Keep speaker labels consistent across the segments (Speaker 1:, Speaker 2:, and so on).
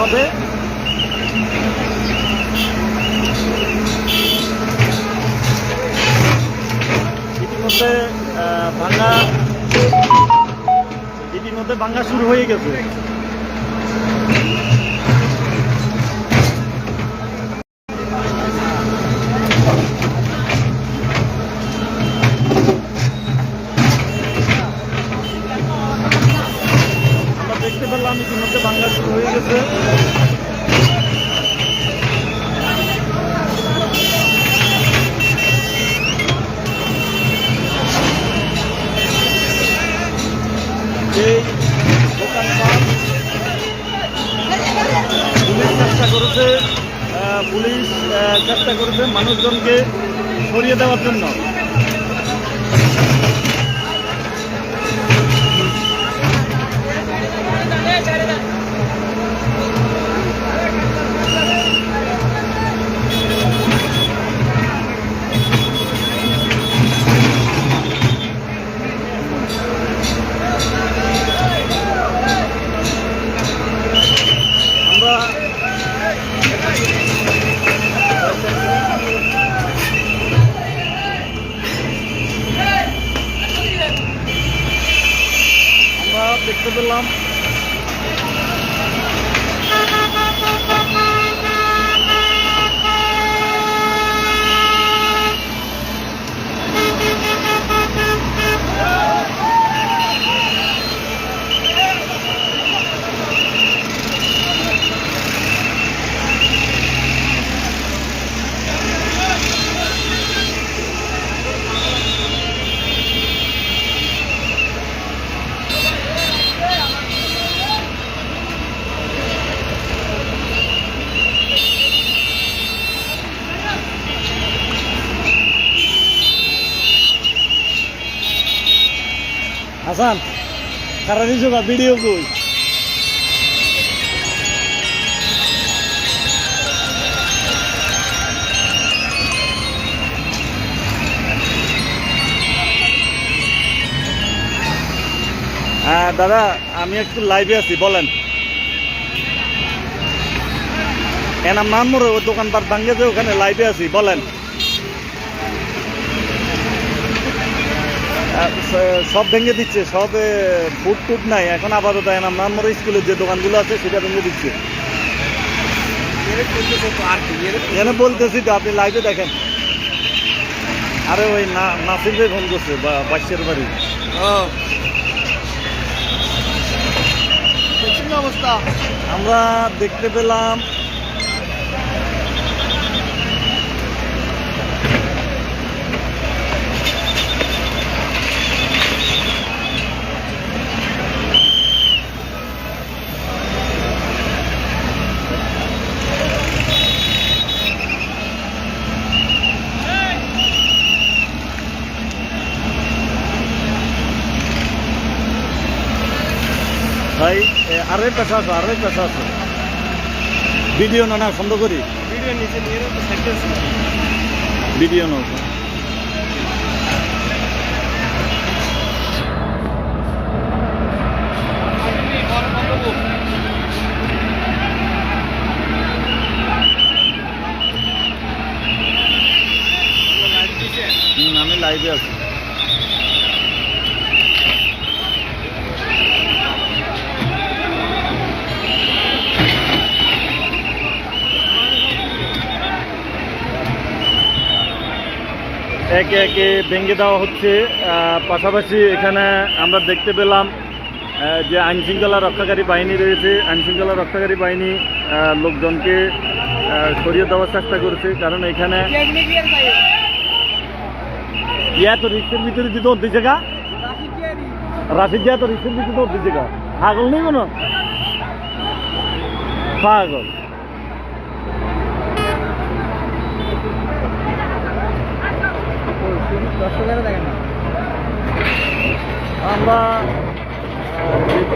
Speaker 1: হবে। ইতিমধ্যে ভাঙা শুরু হয়ে গেছে। আমরা দেখতে পেলাম ইতিমধ্যে ভাঙা শুরু হয়ে গেছে। এই দোকানপাট পুলিশ চেষ্টা করেছে মানুষজনকে সরিয়ে দেওয়ার জন্য। দেখতে পেলাম হাসান কারারি যোগা ভিডিও কই দাদা আমি একটু লাইভে আছি, বলেন। এনাম নামর ওই দোকানপাট ভাঙ্গে যে ওখানে লাইভে আছি, বলেন। সব ভেঙে দিচ্ছে, সব ফুট টুট নাই এখন। আপাতত এনাম নামর স্কুলের যে দোকানগুলো আছে সেটা ভেঙে দিচ্ছে। এখানে বলতেছি তো, আপনি লাইভে দেখেন। আরে ওই নাসির ভাই ফোন করছে বাচ্চার বাড়ি। অবস্থা আমরা দেখতে পেলাম ভাই আরে পেশা আছে ভিডিও না বন্ধ করি ভিডিও না আমি লাইভে আছি। একে একে ভেঙে দেওয়া হচ্ছে। পাশাপাশি এখানে আমরা দেখতে পেলাম যে আইনশৃঙ্খলা রক্ষাকারী বাহিনী রয়েছে। আইনশৃঙ্খলা রক্ষাকারী বাহিনী লোকজনকে সরিয়ে দেওয়ার চেষ্টা করেছে, কারণ এখানে তো রিক্সের ভিতরে দিতে দিচ্ছে গা রাশিদ তো রিক্সের ভিতরে দিচ্ছে গা। পাগল নেই কোনো পাগল।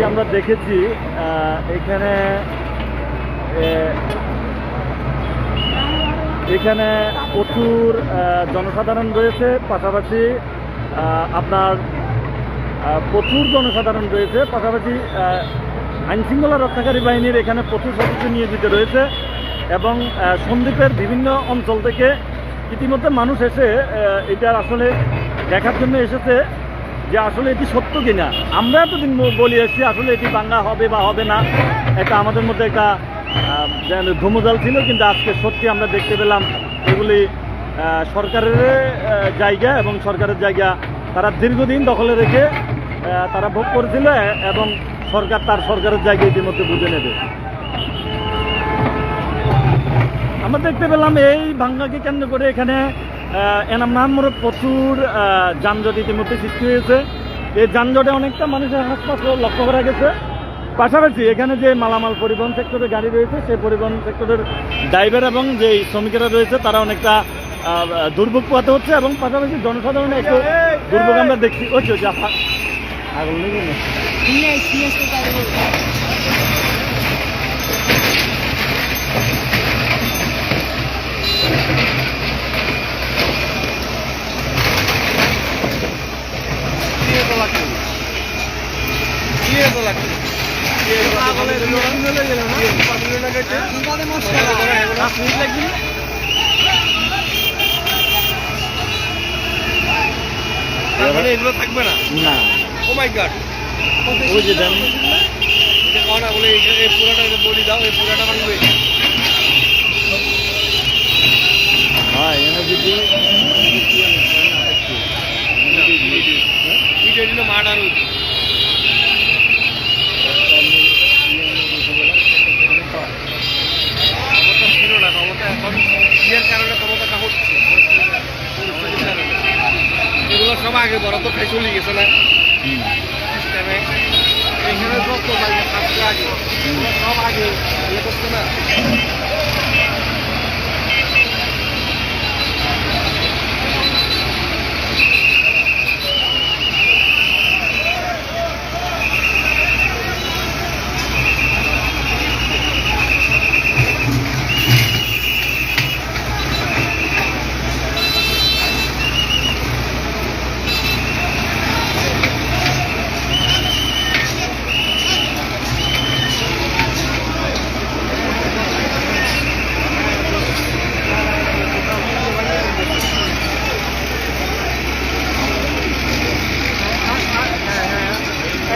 Speaker 1: আমরা দেখেছি এখানে প্রচুর জনসাধারণ রয়েছে। পাশাপাশি আপনার প্রচুর জনসাধারণ রয়েছে। পাশাপাশি আইনশৃঙ্খলা রক্ষাকারী বাহিনীর এখানে প্রচুর সদস্য নিয়োজিত রয়েছে এবং সন্দ্বীপের বিভিন্ন অঞ্চল থেকে ইতিমধ্যে মানুষ এসে এটার আসলে দেখার জন্য এসেছে যে আসলে এটি সত্য কিনা। আমরা এতদিন বলি এসেছি আসলে এটি বাংলা হবে বা হবে না, এটা আমাদের মধ্যে একটা ধুমজাল ছিল, কিন্তু আজকে সত্যি আমরা দেখতে পেলাম এগুলি সরকারের জায়গা এবং সরকারের জায়গা তারা দীর্ঘদিন দখলে রেখে তারা ভোগ করেছিল এবং সরকার তার সরকারের জায়গা ইতিমধ্যে বুঝে নেবে। আমরা দেখতে পেলাম এই ভাঙ্গাকে কেন্দ্র করে এখানে এনাম মোড়ে প্রচুর যানজট ইতিমধ্যে সৃষ্টি হয়েছে। এই যানজটে অনেকটা মানুষের হাসপাতাল লক্ষ্য করা গেছে। পাশাপাশি এখানে যে মালামাল পরিবহন সেক্টরের গাড়ি রয়েছে সেই পরিবহন সেক্টরের ড্রাইভার এবং যে শ্রমিকেরা রয়েছে তারা অনেকটা দুর্ভোগ পোহাতে হচ্ছে এবং পাশাপাশি জনসাধারণের একটু দুর্ভোগ আমরা দেখছি। ওই তো আগল নেই
Speaker 2: এগুলো থাকবে না।
Speaker 1: না,
Speaker 2: ও মাই গড,
Speaker 1: ওই যে দেন
Speaker 2: না বলে এই পুরাটা বলি দাও, এই পুরাটা বানবে।
Speaker 1: হ্যাঁ এনে যদি
Speaker 2: মাঠ আর ক্ষমতা ছিল না, ক্ষমতা এখন বিয়ের কারণে ক্ষমতাটা হচ্ছে। এগুলো সব আগে বরাদ্দ খাই চলে গেছে না সিস্টেমে। এখানে যত ছাত্র আগে সব আগে ইয়ে করছে না।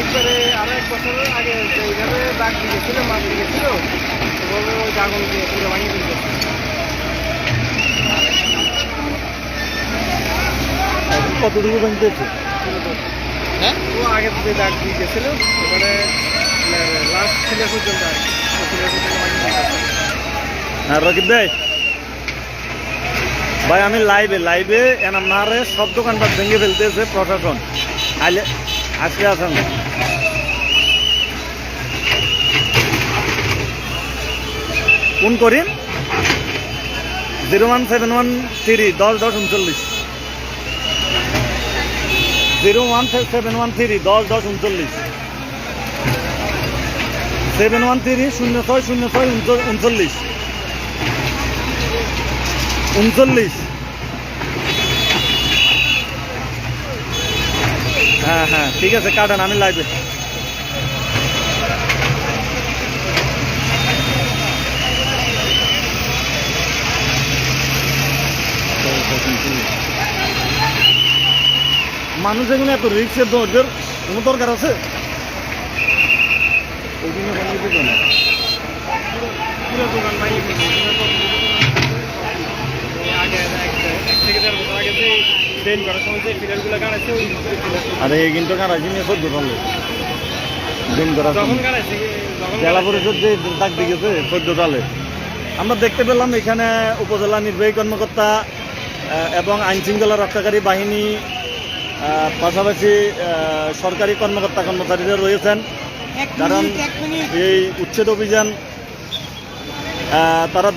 Speaker 2: একবারে আরো 1 বছর আগে এইভাবে দাগ দিয়েছিল, মাছ দিয়েছিল, ওভাবে ওই দাগন দিয়ে পুরো ভাঙিয়ে দিয়েছে।
Speaker 1: কতটুকু ভাঙতেছে?
Speaker 2: হ্যাঁ, ও আগে যে দাগ দিয়ে গেছিল এবারে লাস্ট ছেলে পর্যন্ত
Speaker 1: হ্যাঁ রকিব ভাই, ভাই আমি লাইভে এনাম নাহারে সব দোকানপাট ভেঙে ফেলতেছে প্রশাসন। আজকে আছেন কোন করিম 01713 101039 01713 101039 713 0606 39 হ্যাঁ হ্যাঁ ঠিক আছে, কাটেন, আমি লাইভে। মানুষ এগুলো এত রিক্সের দরদের কোনো দরকার আছে? ওই দিনে বানিয়ে দেবে না
Speaker 2: পুরো দোকান ভাই আগে 1 থেকে 1.5 বছর আগে যে ট্রেন করার সময় যে পিলারগুলো গাড়াচ্ছে ওই
Speaker 1: আরে কিন্তু গাড়াইছি নিয়ে 14 সালে দিন করা
Speaker 2: যখন গাড়াইছে
Speaker 1: জেলা পরিষদ যে ডাক দিয়ে গেছে 14 সালে। আমরা দেখতে পেলাম এখানে উপজেলা নির্বাহী কর্মকর্তা এবং আইনশৃঙ্খলা রক্ষাকারী বাহিনী পাশাপাশি সরকারি কর্মকর্তা কর্মচারীরা রয়েছেন, কারণ এই উচ্ছেদ অভিযান তারা